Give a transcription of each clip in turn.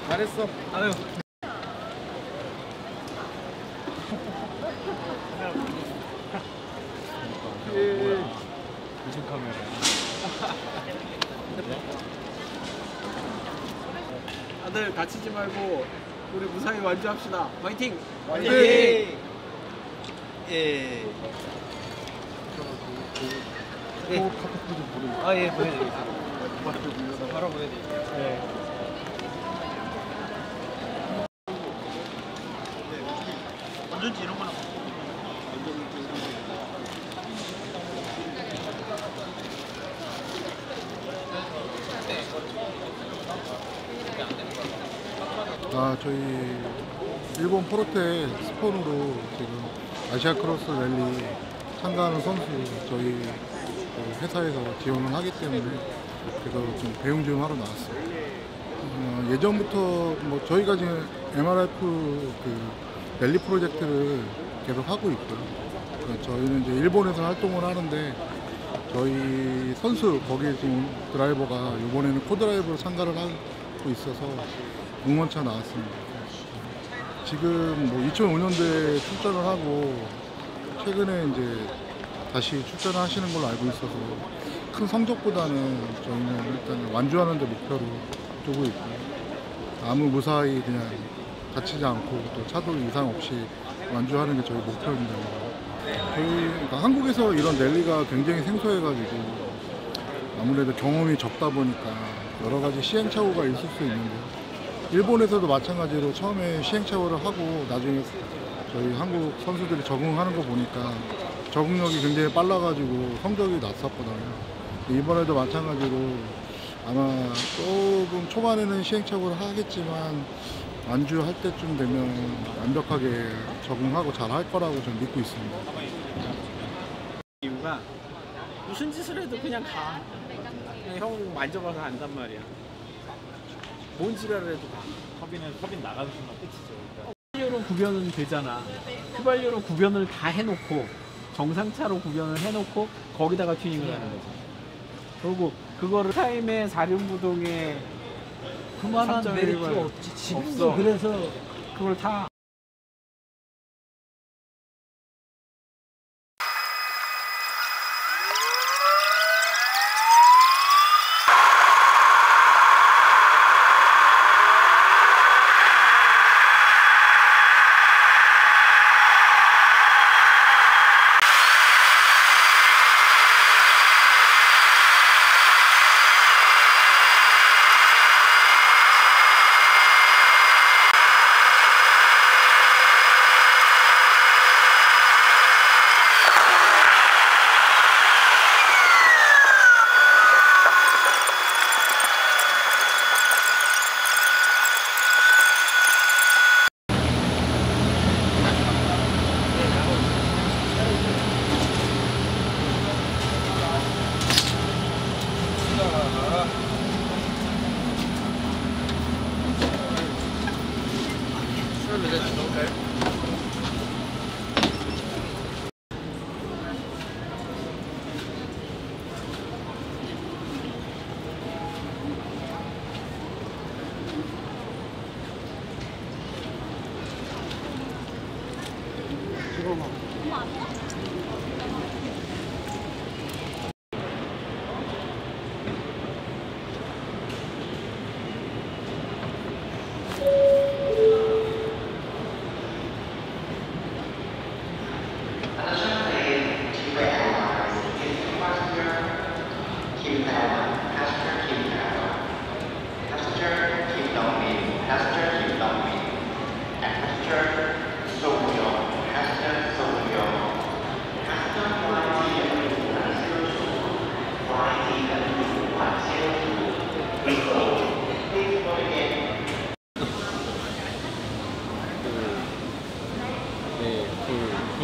잘했어. 아유. 무슨 카메라? 다들 다치지 말고 우리 무사히 완주합시다. 화이팅! 화이팅! 예. 카톡도 좀 보내. 아, 예, 보내드리겠습니다. 바로 보내드릴게요. 네. 건전지 이런 거나. 저희 일본 포르테 스폰으로 지금 아시아 크로스 랠리 참가하는 선수 저희 회사에서 지원을 하기 때문에 그래서 좀 배ung 좀 하러 나왔습니다. 예전부터 뭐 저희가 지금 MRF 그 랠리 프로젝트를 계속 하고 있고요. 저희는 이제 일본에서 활동을 하는데 저희 선수 거기에 지금 드라이버가 이번에는 코드라이버로 참가를 하고 있어서 응원차 나왔습니다. 지금 뭐 2005년도에 출전을 하고 최근에 이제 다시 출전을 하시는 걸로 알고 있어서 큰 성적보다는 저희는 일단 완주하는 데 목표로 두고 있고 아무 무사히 그냥 다치지 않고 또 차도 이상 없이 완주하는 게 저희 목표입니다. 그러니까 한국에서 이런 랠리가 굉장히 생소해가지고 아무래도 경험이 적다 보니까 여러 가지 시행착오가 있을 수 있는데 일본에서도 마찬가지로 처음에 시행착오를 하고 나중에 저희 한국 선수들이 적응하는 거 보니까 적응력이 굉장히 빨라가지고 성적이 났었거든요. 이번에도 마찬가지로 아마 조금 초반에는 시행착오를 하겠지만 완주할 때쯤 되면 완벽하게 적응하고 잘 할 거라고 저는 믿고 있습니다. 이유가 무슨 짓을 해도 그냥 가. 그냥 형 만져봐서 안단 말이야. 뭔 지랄을 해도 가. 터빈 나가는 순간 끝이죠. 휘발유로 구변은 되잖아. 휘발유로 구변을 다 해놓고 정상차로 구변을 해놓고 거기다가 튜닝을 하는 거지. 그리고 그거를 타임에 사륜부동에 그만한 3.1 메리트가 을 없지. 지금도 없어. 그래서 그걸 다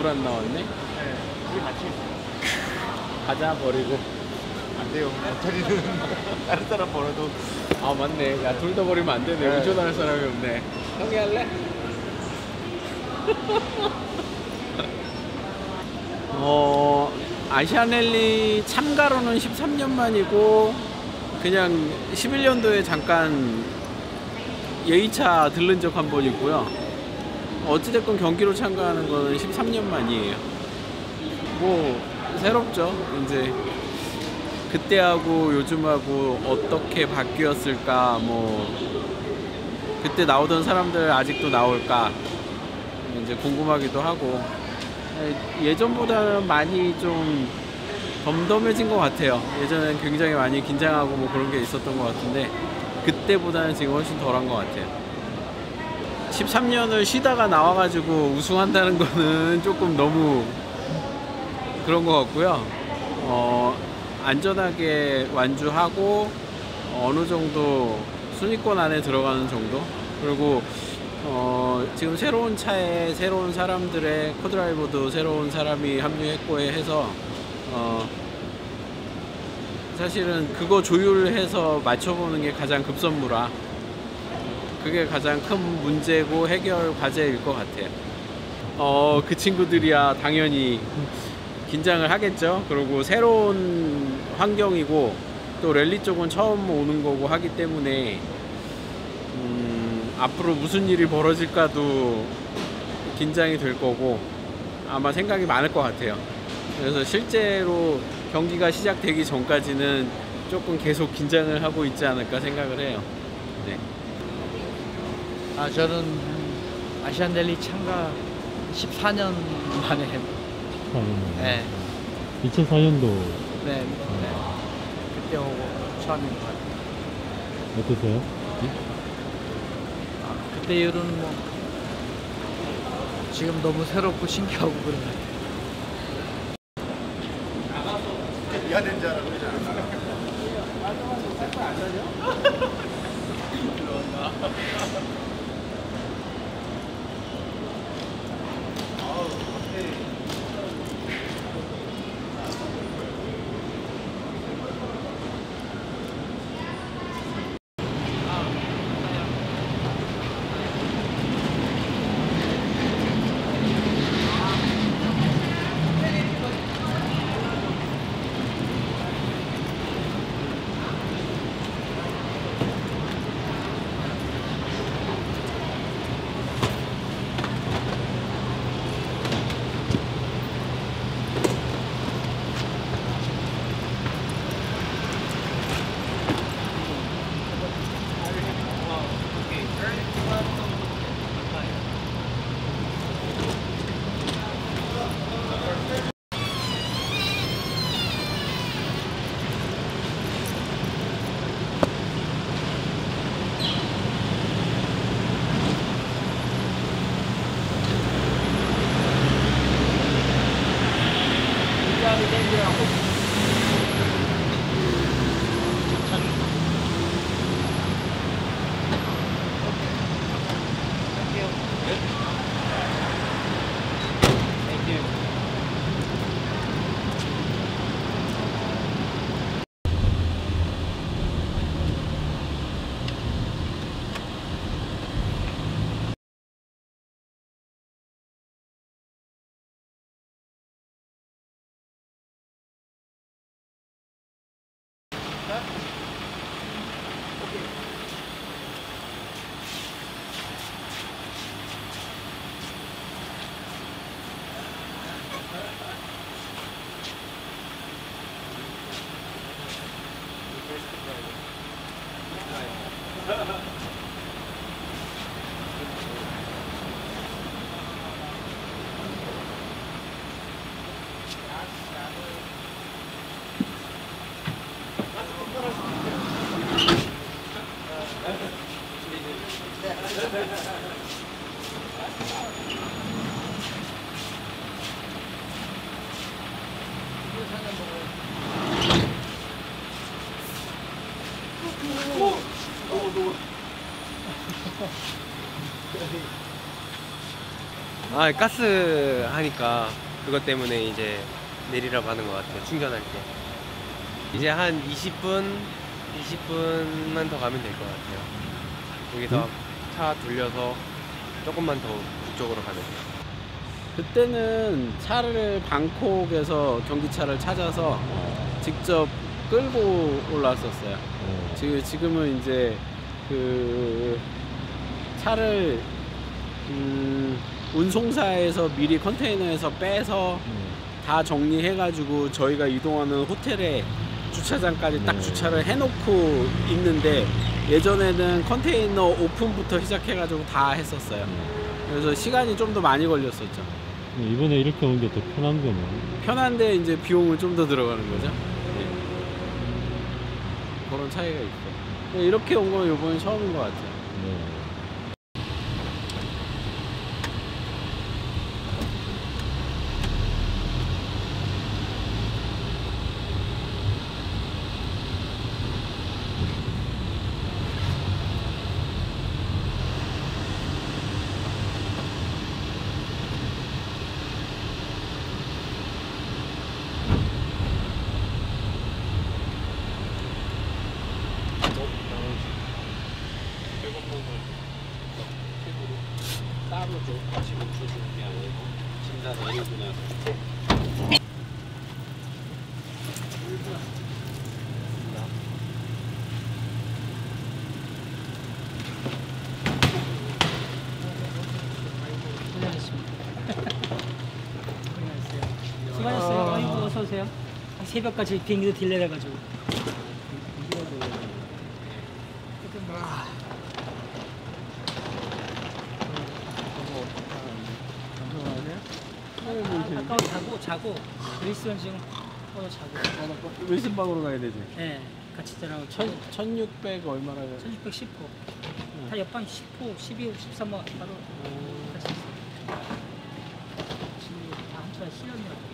불 안 나왔네? 네, 둘이 같이 가자 버리고. 안 돼요. 자리는 다른 사람 벌어도. 아 맞네. 야 둘 다 버리면 안 되네. 네. 운전할 사람이 없네. 형이 할래? 아시아랠리 참가로는 13년 만이고 그냥 11년도에 잠깐 예의차 들른 적 한 번 있고요. 어찌됐건 경기로 참가하는 거는 13년 만이에요. 뭐 새롭죠. 이제 그때하고 요즘하고 어떻게 바뀌었을까, 뭐 그때 나오던 사람들 아직도 나올까 이제 궁금하기도 하고, 예전보다는 많이 좀 덤덤해진 것 같아요. 예전엔 굉장히 많이 긴장하고 뭐 그런 게 있었던 것 같은데 그때보다는 지금 훨씬 덜한 것 같아요. 13년을 쉬다가 나와가지고 우승한다는 거는 조금 너무 그런 것 같고요. 안전하게 완주하고 어느 정도 순위권 안에 들어가는 정도. 그리고 지금 새로운 차에 새로운 사람들의 코드라이버도 새로운 사람이 합류했고 해서 사실은 그거 조율해서 맞춰보는 게 가장 급선무라 그게 가장 큰 문제고 해결 과제일 것 같아요. 그 친구들이야 당연히 긴장을 하겠죠. 그리고 새로운 환경이고 또 랠리 쪽은 처음 오는 거고 하기 때문에 앞으로 무슨 일이 벌어질까도 긴장이 될 거고 아마 생각이 많을 것 같아요. 그래서 실제로 경기가 시작되기 전까지는 조금 계속 긴장을 하고 있지 않을까 생각을 해요. 네. 저는 아시안 랠리 참가 14년 만에 네. 2004년도 네. 그때 오고 처음인 것 같아요. 어떠세요? 그때 이후로는 뭐 지금 너무 새롭고 신기하고 그런 것 같아요. 미안한 줄 알았는데. 가스 하니까 그것 때문에 이제 내리라고 하는 것 같아요. 충전할 때 이제 한 20분만 더 가면 될 것 같아요. 여기서 차 돌려서 조금만 더 북쪽으로 가면 돼요. 그때는 차를 방콕에서 경기차를 찾아서 직접 끌고 올라왔었어요. 지금은 이제 그 차를 운송사에서 미리 컨테이너에서 빼서 다 정리해가지고 저희가 이동하는 호텔에 주차장까지 딱 주차를 해놓고 있는데, 예전에는 컨테이너 오픈부터 시작해가지고 다 했었어요. 그래서 시간이 좀 더 많이 걸렸었죠. 이번에 이렇게 온 게 더 편한 거네. 편한데 이제 비용은 좀 더 들어가는 거죠. 네. 그런 차이가 있고. 이렇게 온 건 이번이 처음인 것 같아요. 네. 따로 좀 같이 멈춰주는 게 아니고 짐 다 내리고 나서. 수고하셨어요. 아이고, 어서 오세요. 새벽까지 비행기도 딜레이돼가지고. 아까 자고 그리스는 지금 자고. 윌슨 방으로 가야 되지. 네, 같이 들어가고 1600 얼마나 1610호. 다 옆방 10호, 12호, 13호 바로 같이 있어요. 지금 다 한철 실현이라고.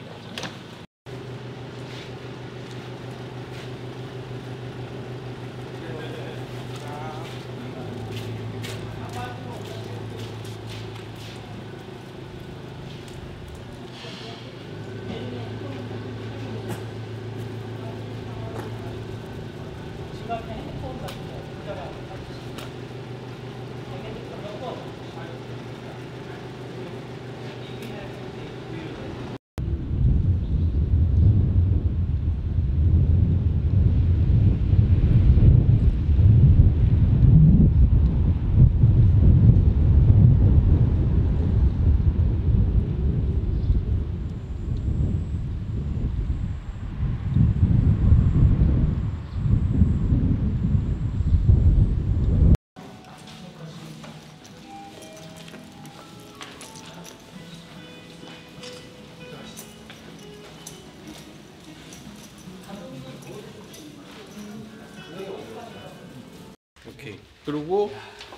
오케이. 그리고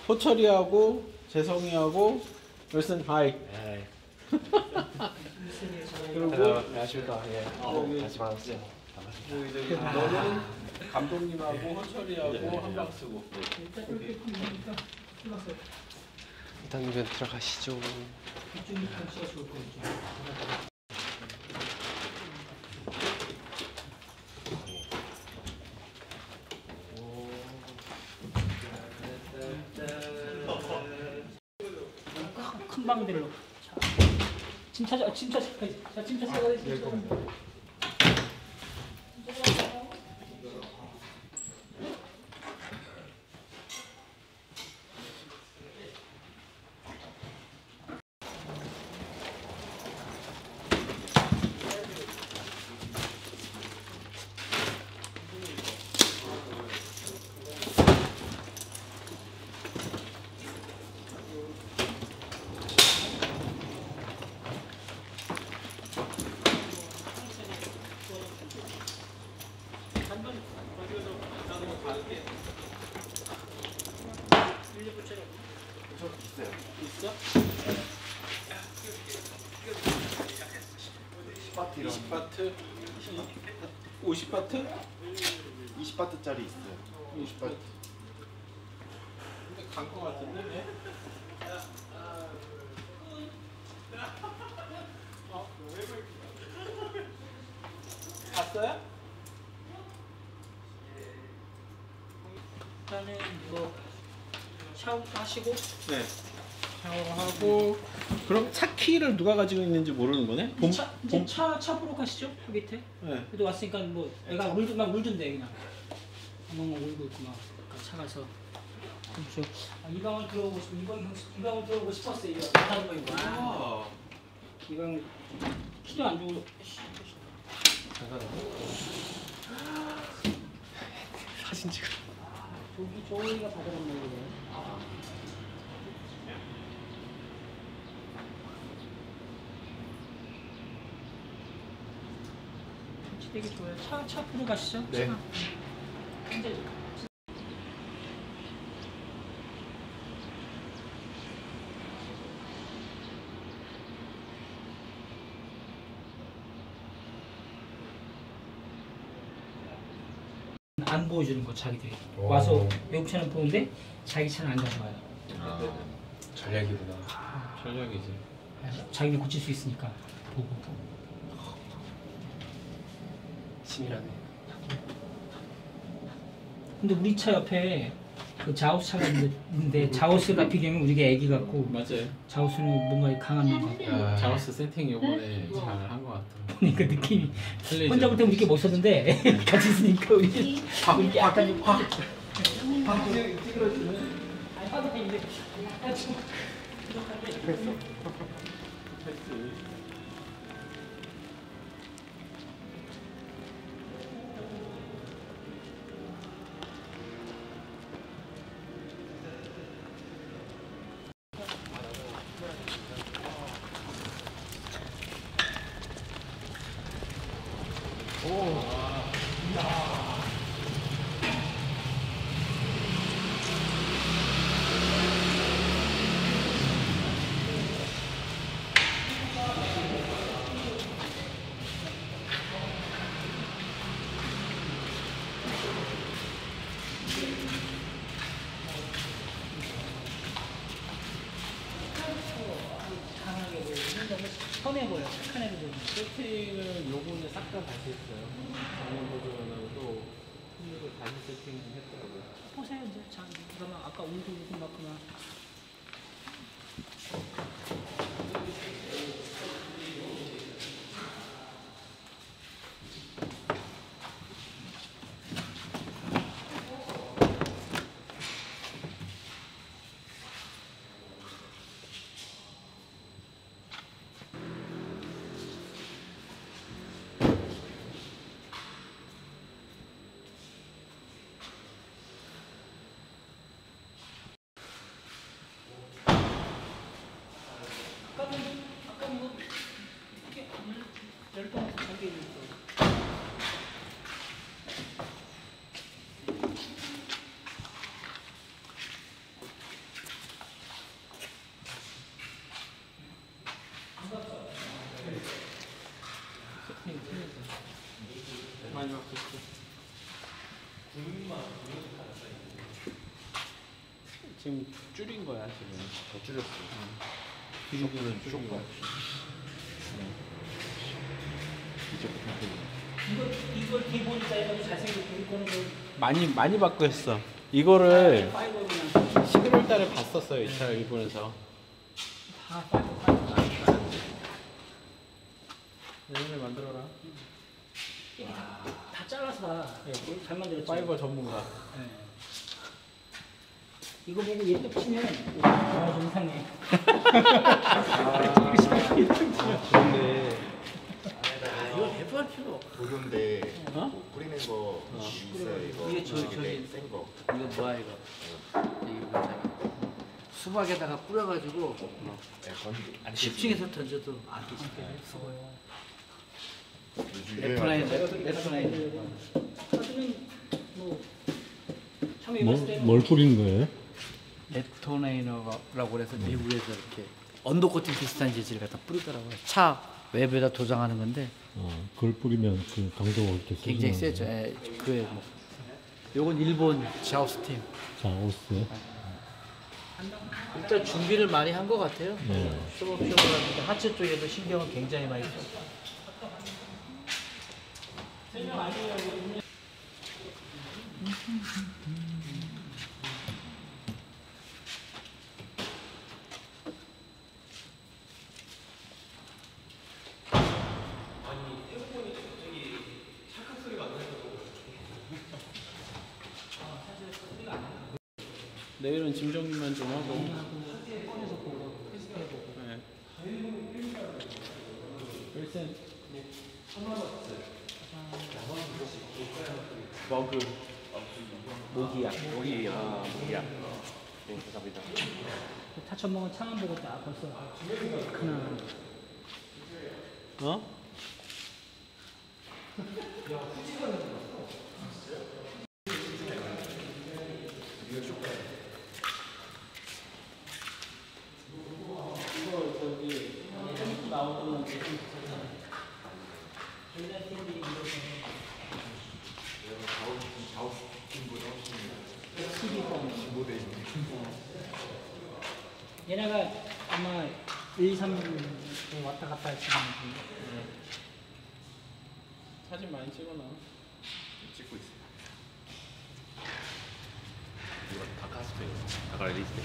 호철이하고 재성이하고 윌슨 하이. 그리고 안녕하십니까. 예. 다시 만났어요. 이제 너는 감독님하고 호철이하고 한 방 쓰고. 일단 우선 들어가시죠. 큰 방들로. 짐 찾아. 자, 짐 찾아. 있어? 20바트? 50바트? 20바트짜리 있어요. 20바트. 근데 간 거 같은데? 네? 갔어요? 일단은 뭐 샤워부터 하시고 네. 샤워하고. 그럼 차 키를 누가 가지고 있는지 모르는 거네? 이제 차 보러 가시죠? 그 밑에. 네. 그래도 왔으니까 뭐 내가 막 울던데 그냥. 엉엉 울고 있고 막 차 가서. 그렇죠. 이 방을 들어오고 싶, 이 방을 들어오고 싶었어요. 이거 다른 거 이거. 이 방을 키도 안 주고. 사진 찍어. 저기가 받아놓는 거예요. 되게 좋아요. 차 보러 가시죠. 네. 차. 근데 안 보여주는 거 자기들이 와서 외국 차는 보는데 자기 차는 안 가져와요. 전략이구나. 전략이지. 자기는 고칠 수 있으니까 보고. 치밀하네. 근데 우리 차 옆에 그 자우스 차가 있는데 자우스가 비교하면 우리가 애기 같고 맞아요. 자우스는 뭔가 강한 놈 같고 자우스 세팅 요번에 잘 한 것 같아. 보니까 느낌이 틀리죠. 혼자 볼 때 우리 게 멋있었는데 같이 있으니까 우리 약간 확 찌그러지는 아니 빠듯한데 강하게 보여. 선해 보여. 착한 애들. 세팅을 요번에 싹 다 다시 했어요. 작년 버전하고도 힘으로 다시 세팅을 했더라고요. 보세요 이제 자 그러면 아까 울고 막 그만. 아까 뭐 이렇게 열동 잠겨 있어. 많이 바뀌었어. 지금 줄인 거야 지금. 더 줄였어. 비리비는 줄인 거야. 이걸 기본 사이즈로 잘생겼고 이거는 많이 바뀌었어. 이거를 파이버 그냥 11월 달에 봤었어요. 이 차 일본에서. 다 파이버. 내년에 만들어라. 다 잘라서 잘 만들었지. 파이버 전문가. 네. 이거 보고 얘 또 치면 좀 이상해. 좋은데. 이거 대표할 필요 없어. 도료인데 어? 뭐 뿌리는 거 있어요. 이거 이게 저기 센 거. 이거 뭐야 이거? 이거 뭐냐? 수박에다가 뿌려가지고 네, 건지. 10층에서 던져도 안 깨지게 수박. 요즘 레프라인 유행하죠. 레프라인. 사실은 뭐 처음에 입었을 때는 뭘 뿌리는 거예요? 레토네이너라고 그래서 미국에서 이렇게 언더코팅 비슷한 재질을 갖다 뿌리더라고요. 차 외부에다 도장하는 건데 그걸 뿌리면 그 강도가 이렇게 굉장히 세지는 세죠. 거예요? 예, 그에 뭐 요건 일본 자우스 팀. 자, 오스. 일단 준비를 많이 한 것 같아요. 네. 쇼업하는데 하체 쪽에도 신경을 굉장히 많이 써. 내일은 짐 정리만 좀 하고. 꺼내서 보고 테스트해보고. 네. 글쎄, 머그, 모기약. 모기야. 네, 감사합니다. 타천먹은 차만 보고 딱 벌써 크나. 어? 이거 저기 나오는 얘네가 아마 1, 2, 3년 왔다 갔다 할 시간이 사진 많이 찍어놔. 찍고 있어요. 이거 다카스페. 다카리스페.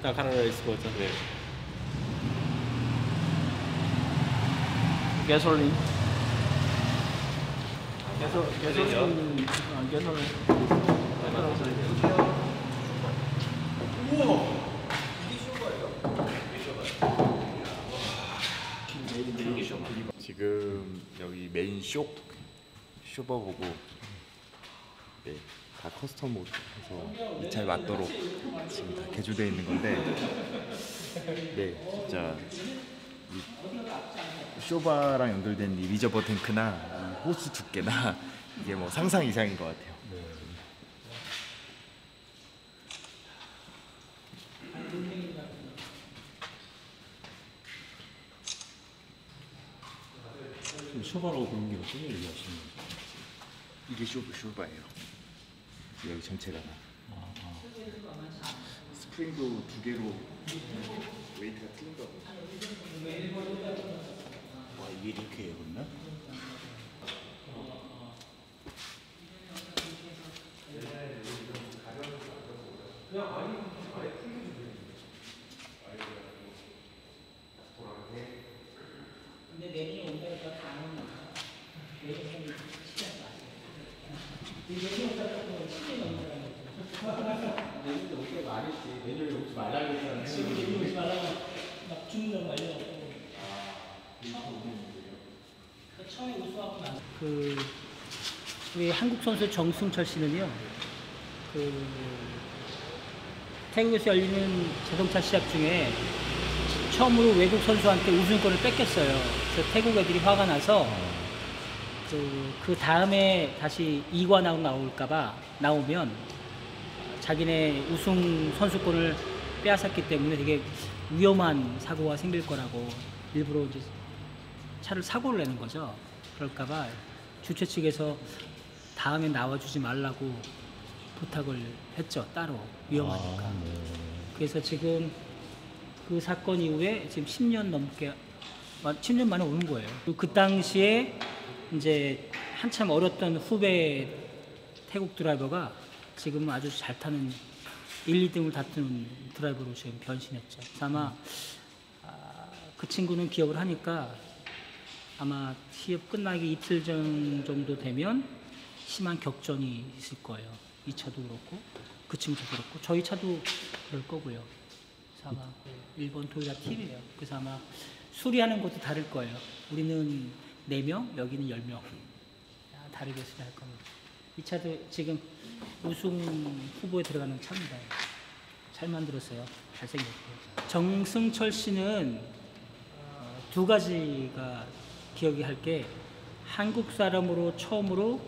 나 카라라이스 버전. 네. 가솔린. 가솔린. 지금 여기 메인 쇼버 보고 네, 다 커스텀 모드해서 이 차에 맞도록 지금 다 개조되어 있는 건데 네 진짜 이 쇼바랑 연결된 이 리저버 탱크나 이 호스 두께나 이게 뭐 상상 이상인 것 같아요. 쇼바라고 부르는 게 어떤 얘기하시는 거예요? 이게 쇼바예요. 여기 전체가 다. 스프링도 두 개로 웨이트가 틀린 거 같아요. 와 이게 이렇게 예웠나? 근데 내년에 온다니까 가는 내년에 내년에 오게 말했지. 내년에 오지 말라고 했잖아. 지금 내년에 오지 말라고 막 주문을 말려갖고 처음에 우승하고 난 우리 한국 선수 정승철 씨는요 태국에서 열리는 자동차 시합 중에 처음으로 외국 선수한테 우승권을 뺏겼어요. 그래서 태국 애들이 화가 나서 그 다음에 다시 2관 나올까봐 나오면 자기네 우승 선수권을 빼앗았기 때문에 되게 위험한 사고가 생길 거라고 일부러 이제 차를 사고를 내는 거죠. 그럴까봐 주최 측에서 다음에 나와주지 말라고 부탁을 했죠. 따로 위험하니까. 그래서 지금 그 사건 이후에 지금 10년 만에 오는 거예요. 그 당시에 이제 한참 어렸던 후배 태국 드라이버가 지금 아주 잘 타는 1, 2등을 다투는 드라이버로 지금 변신했죠. 그래서 아마 그 친구는 기억을 하니까 아마 시합 끝나기 이틀 전 정도 되면 심한 격전이 있을 거예요. 이 차도 그렇고 그 친구도 그렇고 저희 차도 그럴 거고요. 그래서 아마 일본 토요타 팀이에요. 그래서 아마 수리하는 것도 다를 거예요. 우리는 4명, 여기는 10명. 다르게 수리할 겁니다. 이 차도 지금 우승 후보에 들어가는 차입니다. 잘 만들었어요. 잘생겼고요. 정승철 씨는 두 가지가 기억이 할 게 한국 사람으로 처음으로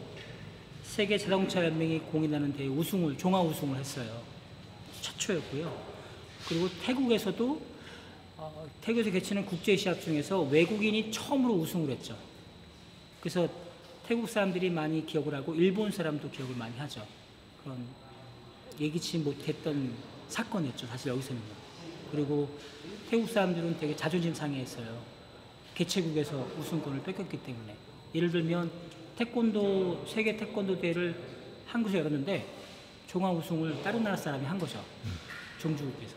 세계 자동차 연맹이 공인하는 대회 우승을 종합 우승을 했어요. 최초였고요. 그리고 태국에서도 태국에서 개최하는 국제 시합 중에서 외국인이 처음으로 우승을 했죠. 그래서 태국 사람들이 많이 기억을 하고 일본 사람도 기억을 많이 하죠. 그런 예기치 못했던 사건이었죠. 사실 여기서는요. 그리고 태국 사람들은 되게 자존심 상해했어요. 개최국에서 우승권을 뺏겼기 때문에. 예를 들면 태권도 세계 태권도 대회를 한국에서 열었는데 종합 우승을 다른 나라 사람이 한 거죠. 종주국에서.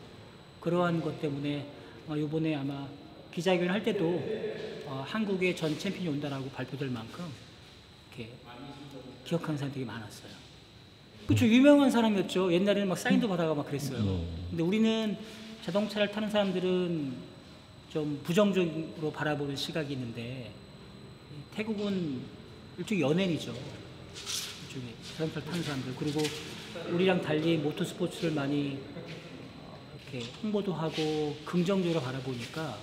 그러한 것 때문에 이번에 아마 기자회견 할 때도 한국의 전 챔피언이 온다라고 발표될 만큼 이렇게 기억하는 사람이 되게 많았어요. 그렇죠. 유명한 사람이었죠. 옛날에는 막 사인도 받아가 막 그랬어요. 근데 우리는 자동차를 타는 사람들은 좀 부정적으로 바라보는 시각이 있는데 태국은 일종의 연예인이죠. 일종의 자동차를 타는 사람들. 그리고 우리랑 달리 모터스포츠를 많이 이렇게 홍보도 하고 긍정적으로 바라보니까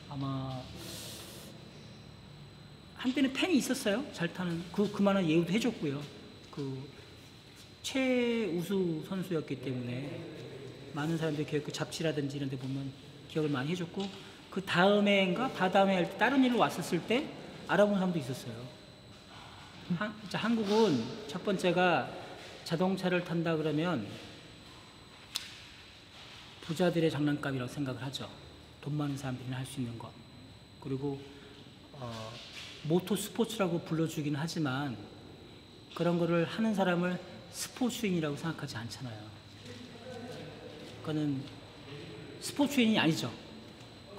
아마 한때는 팬이 있었어요. 잘 타는 그만한 예우도 해줬고요. 최우수 선수였기 때문에 많은 사람들이 그 잡지라든지 이런 데 보면 기억을 많이 해줬고 그 다음해인가 다다음해 할 때 다른 일로 왔었을 때 알아본 사람도 있었어요. 한국은 첫 번째가 자동차를 탄다 그러면 부자들의 장난감이라고 생각을 하죠. 돈 많은 사람들이나 할 수 있는 것. 그리고 모토 스포츠라고 불러주긴 하지만 그런 거를 하는 사람을 스포츠인이라고 생각하지 않잖아요. 그거는 스포츠인이 아니죠.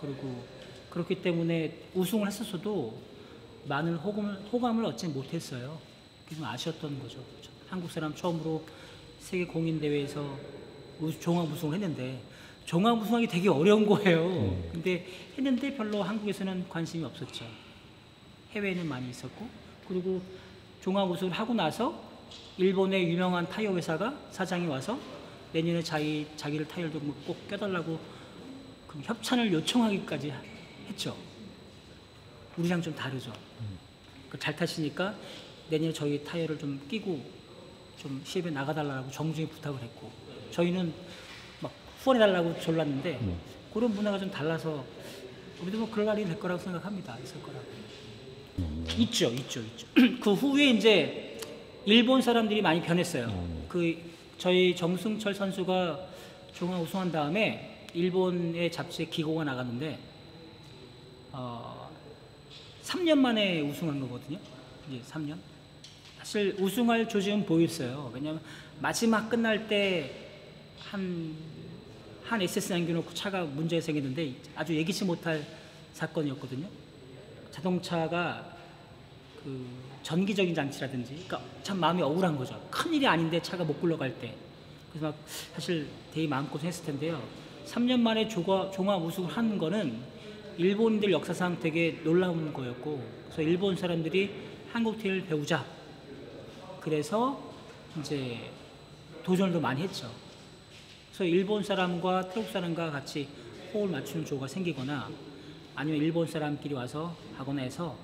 그리고 그렇기 때문에 우승을 했었어도 많은 호감을 얻지 못했어요. 그게 좀 아쉬웠던 거죠. 한국 사람 처음으로 세계 공인 대회에서 종합 우승을 했는데 종합 우승하기 되게 어려운 거예요. 근데 했는데 별로 한국에서는 관심이 없었죠. 해외에는 많이 있었고 그리고 종합 우승을 하고 나서 일본의 유명한 타이어 회사가 사장이 와서 내년에 자기를 타이어를 꼭 껴달라고 그 협찬을 요청하기까지 했죠. 우리랑 좀 다르죠. 잘 타시니까 내년에 저희 타이어를 좀 끼고 좀 시합에 나가달라고 정중히 부탁을 했고 저희는 막 후원해달라고 졸랐는데 그런 문화가 좀 달라서 우리도 뭐 그럴 날이 될 거라고 생각합니다. 있을 거라고. 있죠. 그 후에 이제 일본 사람들이 많이 변했어요. 저희 정승철 선수가 종합 우승한 다음에 일본의 잡지에 기고가 나갔는데 3년 만에 우승한 거거든요. 이제 3년. 사실 우승할 조짐은 보였어요. 왜냐하면 마지막 끝날 때 한 SS 남겨놓고 차가 문제가 생겼는데 아주 예기치 못할 사건이었거든요. 자동차가 그 전기적인 장치라든지, 그러니까 참 마음이 억울한 거죠. 큰 일이 아닌데 차가 못 굴러갈 때. 그래서 막 사실 되게 마음고생했을 텐데요. 3년 만에 종합 우승을 한 거는 일본인들 역사상 되게 놀라운 거였고, 그래서 일본 사람들이 한국 테일 배우자. 그래서 이제 도전을 더 많이 했죠. 그래서 일본 사람과 태국 사람과 같이 호흡을 맞추는 조가 생기거나 아니면 일본 사람끼리 와서 하거나 해서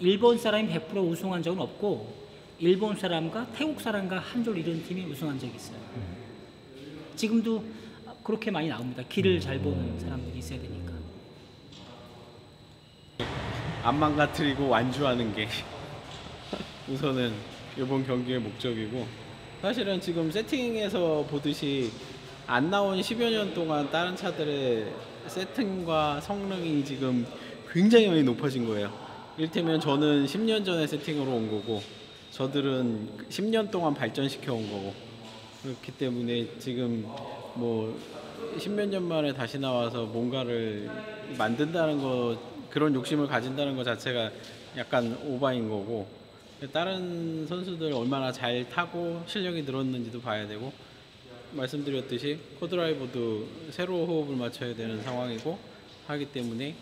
일본 사람이 100% 우승한 적은 없고 일본 사람과 태국 사람과 한 줄 이룬 팀이 우승한 적이 있어요. 지금도 그렇게 많이 나옵니다. 길을 잘 보는 사람들이 있어야 되니까. 안 망가뜨리고 완주하는 게 우선은 이번 경기의 목적이고, 사실은 지금 세팅에서 보듯이 안 나온 10여 년 동안 다른 차들의 세팅과 성능이 지금 굉장히 많이 높아진 거예요. 이를테면 저는 10년 전에 세팅으로 온 거고 저들은 10년 동안 발전시켜 온 거고, 그렇기 때문에 지금 뭐 10몇 년 만에 다시 나와서 뭔가를 만든다는 거, 그런 욕심을 가진다는 것 자체가 약간 오바인 거고, 다른 선수들 얼마나 잘 타고 실력이 늘었는지도 봐야 되고, 말씀드렸듯이 코드라이버도 새로 호흡을 맞춰야 되는 상황이고 하기 때문에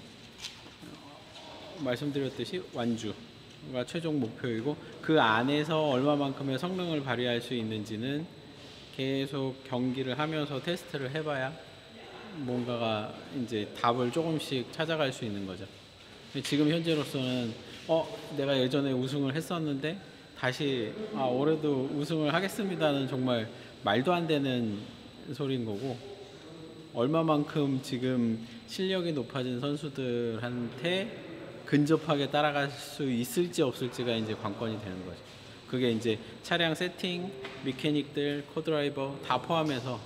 말씀드렸듯이 완주가 최종 목표이고, 그 안에서 얼마만큼의 성능을 발휘할 수 있는지는 계속 경기를 하면서 테스트를 해봐야 뭔가가 이제 답을 조금씩 찾아갈 수 있는 거죠. 지금 현재로서는 내가 예전에 우승을 했었는데 다시 올해도 우승을 하겠습니다는 정말 말도 안 되는 소리인 거고, 얼마만큼 지금 실력이 높아진 선수들한테 근접하게 따라갈 수 있을지 없을지가 이제 관건이 되는 거죠. 그게 이제 차량 세팅, 미케닉들, 코드라이버 다 포함해서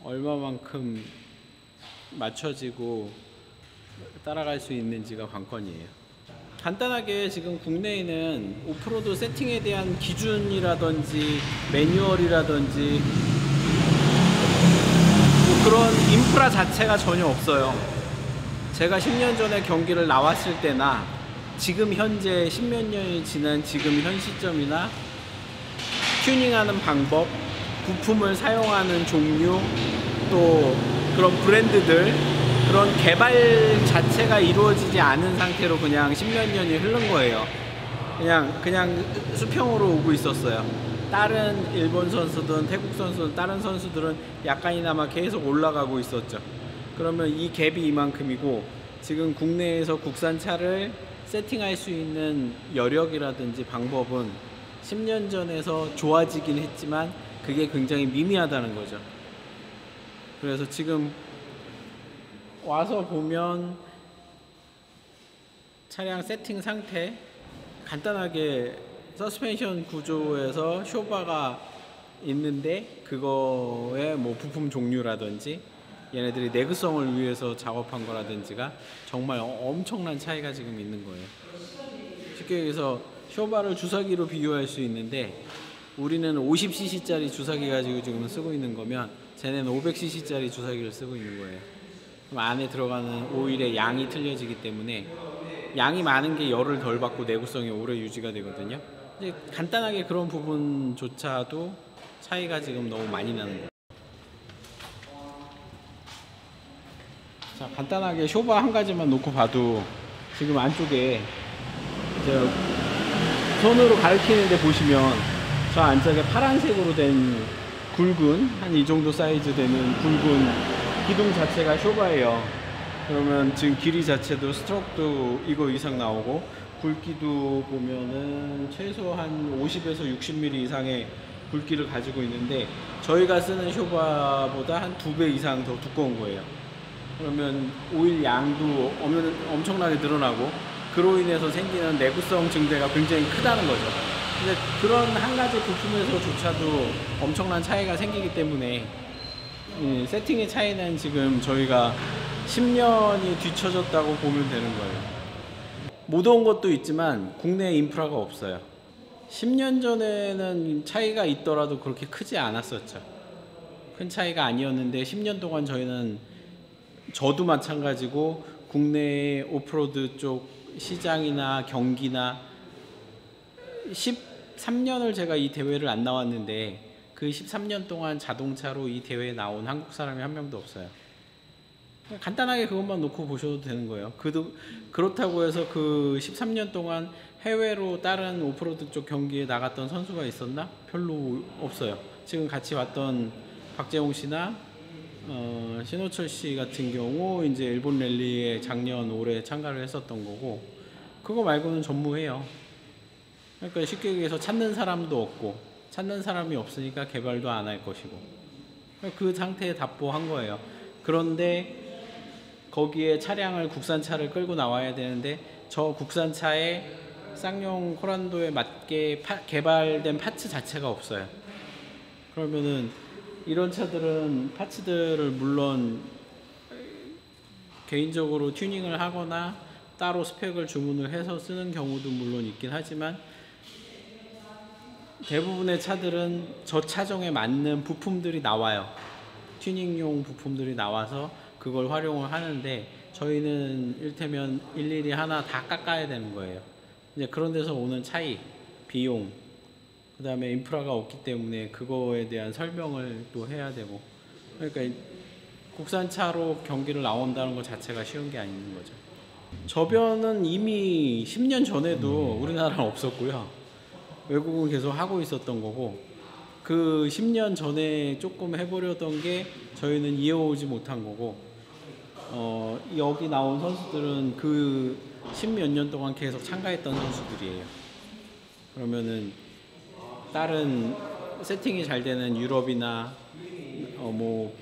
얼마만큼 맞춰지고 따라갈 수 있는지가 관건이에요. 간단하게 지금 국내에는 오프로드 세팅에 대한 기준이라든지 매뉴얼이라든지 뭐 그런 인프라 자체가 전혀 없어요. 제가 10년 전에 경기를 나왔을 때나 지금 현재 10몇 년이 지난 지금 현 시점이나 튜닝하는 방법, 부품을 사용하는 종류, 또 그런 브랜드들, 그런 개발 자체가 이루어지지 않은 상태로 그냥 10몇 년이 흐른 거예요. 그냥 수평으로 오고 있었어요. 다른 일본 선수든 태국 선수든 다른 선수들은 약간이나마 계속 올라가고 있었죠. 그러면 이 갭이 이만큼이고, 지금 국내에서 국산차를 세팅할 수 있는 여력이라든지 방법은 10년 전에서 좋아지긴 했지만 그게 굉장히 미미하다는 거죠. 그래서 지금 와서 보면 차량 세팅 상태, 간단하게 서스펜션 구조에서 쇼바가 있는데 그거의 뭐 부품 종류라든지 얘네들이 내구성을 위해서 작업한 거라든지가 정말 엄청난 차이가 지금 있는 거예요. 쉽게 얘기해서 쇼바를 주사기로 비교할 수 있는데 우리는 50cc짜리 주사기 가지고 지금 쓰고 있는 거면 쟤네는 500cc짜리 주사기를 쓰고 있는 거예요. 그럼 안에 들어가는 오일의 양이 틀려지기 때문에 양이 많은 게 열을 덜 받고 내구성이 오래 유지가 되거든요. 이제 간단하게 그런 부분조차도 차이가 지금 너무 많이 나는 거예요. 자, 간단하게 쇼바 한 가지만 놓고 봐도 지금 안쪽에 이제 손으로 가리키는데 보시면 저 안쪽에 파란색으로 된 굵은 한 이 정도 사이즈 되는 굵은 기둥 자체가 쇼바예요. 그러면 지금 길이 자체도 스트로크도 이거 이상 나오고 굵기도 보면은 최소 한 50에서 60mm 이상의 굵기를 가지고 있는데 저희가 쓰는 쇼바보다 한 2배 이상 더 두꺼운 거예요. 그러면 오일 양도 엄청나게 늘어나고 그로 인해서 생기는 내구성 증대가 굉장히 크다는 거죠. 근데 그런 한 가지 부품에서조차도 엄청난 차이가 생기기 때문에 세팅의 차이는 지금 저희가 10년이 뒤쳐졌다고 보면 되는 거예요. 못 온 것도 있지만 국내 인프라가 없어요. 10년 전에는 차이가 있더라도 그렇게 크지 않았었죠. 큰 차이가 아니었는데 10년 동안 저도 마찬가지고 국내 오프로드 쪽 시장이나 경기나 13년을 제가 이 대회를 안 나왔는데 그 13년 동안 자동차로 이 대회에 나온 한국 사람이 한 명도 없어요. 간단하게 그것만 놓고 보셔도 되는 거예요. 그렇다고 해서 그 13년 동안 해외로 다른 오프로드 쪽 경기에 나갔던 선수가 있었나? 별로 없어요. 지금 같이 왔던 박재홍 씨나 신호철 씨 같은 경우 이제 일본 랠리에 작년 올해 참가를 했었던 거고, 그거 말고는 전무해요. 그러니까 쉽게 얘기해서 찾는 사람도 없고 찾는 사람이 없으니까 개발도 안 할 것이고 그 상태에 답보한 거예요. 그런데 거기에 국산차를 끌고 나와야 되는데 저 국산차에 쌍용 코란도에 맞게 개발된 파츠 자체가 없어요. 그러면은 이런 차들은 파츠들을 물론 개인적으로 튜닝을 하거나 따로 스펙을 주문을 해서 쓰는 경우도 물론 있긴 하지만 대부분의 차들은 저 차종에 맞는 부품들이 나와요. 튜닝용 부품들이 나와서 그걸 활용을 하는데 저희는 일테면 일일이 하나 다 깎아야 되는 거예요. 이제 그런 데서 오는 차이, 비용, 그 다음에 인프라가 없기 때문에 그거에 대한 설명을 또 해야 되고, 그러니까 국산차로 경기를 나온다는 것 자체가 쉬운 게 아닌 거죠. 저변은 이미 10년 전에도 우리나라는 없었고요. 외국은 계속 하고 있었던 거고, 그 10년 전에 조금 해보려던 게 저희는 이어오지 못한 거고, 여기 나온 선수들은 그 10몇 년 동안 계속 참가했던 선수들이에요. 그러면은 다른 세팅이 잘 되는 유럽이나 뭐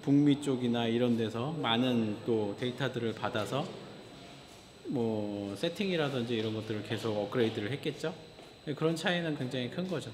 북미 쪽이나 이런 데서 많은 또 데이터들을 받아서 뭐 세팅이라든지 이런 것들을 계속 업그레이드를 했겠죠. 그런 차이는 굉장히 큰 거죠.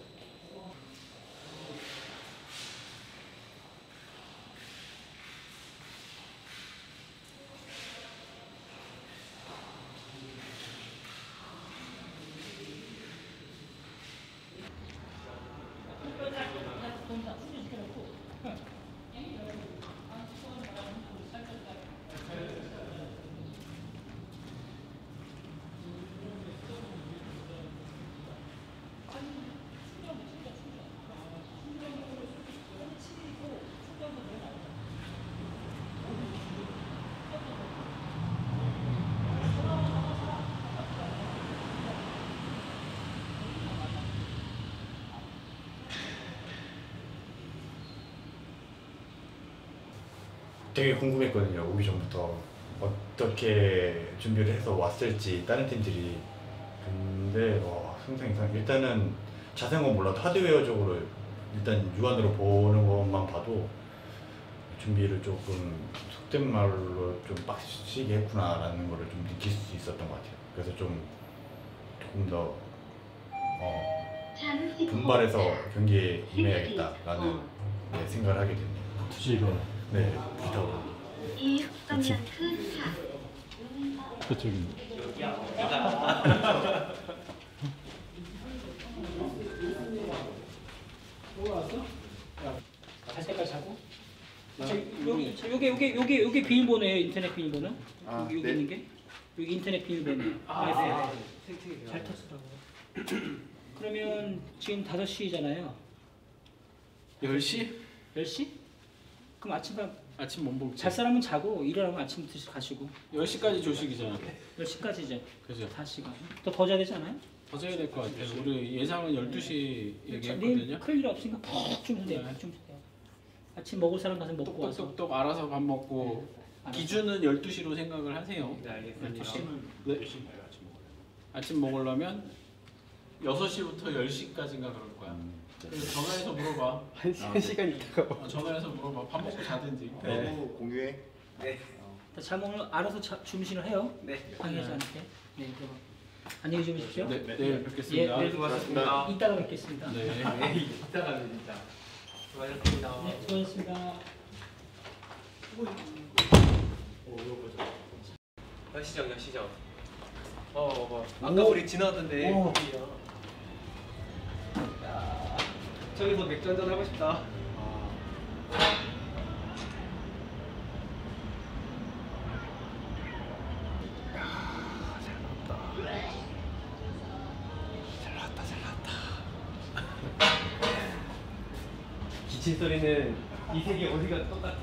되게 궁금했거든요. 오기 전부터 어떻게 준비를 해서 왔을지 다른 팀들이. 근데 상상 이상. 일단은 자세한 건 몰라도 하드웨어적으로 일단 육안으로 보는 것만 봐도 준비를 조금 속된 말로 좀 빡시게 했구나라는 거를 좀 느낄 수 있었던 것 같아요. 그래서 조금 더 분발해서 경기에 임해야겠다라는 생각을 하게 됐네요. 투지가 네, 비타오로. 그쪽입니다. 갈 때까지 자고. 요게 비밀번호예요. 인터넷 비밀번호. 여기 있는 게 여기 인터넷 비밀번호. 잘 탔더라고. 그러면 지금 5시잖아요. 10시? 10시? 그럼 아침 못 먹지. 잘 사람은 자고 일어나면 아침 드시 가시고 10시까지 조식이잖아. 10시까지죠. 그죠? 4시간. 더 자야 되지 않아요? 더 자야 될 것 같아요. 우리 예상은 12시 내일 얘기했거든요. 큰일 일 없으니까 푹 주면 돼요. 좀 돼요. 아침 먹을 사람 가서 먹고 와서. 똑똑똑똑 알아서 밥 먹고 기준은 12시로 생각을 하세요. 네, 알겠습니다. 네. 아침 먹으려면 6시부터 10시까지인가 그럴 거야. 그래서 전화해서 물어봐. 한 시간 있다가 전화해서 물어봐. 밥 먹고 자든지. 너무 공유해. 잘 먹으면 알아서 주무시는 해요. 방해하지 않게. 네, 그럼 안녕히 주무십시오. 네, 내일 뵙겠습니다. 네, 수고하셨습니다. 이따가 뵙겠습니다. 네. 이따가는 진짜 수고하셨습니다. 네, 수고하셨습니다. 여시정 여시정. 아까 우리 지나왔던데. 저기서 맥주 한잔 하고 싶다. 기침 소리는 이 색이 어디가 똑같아.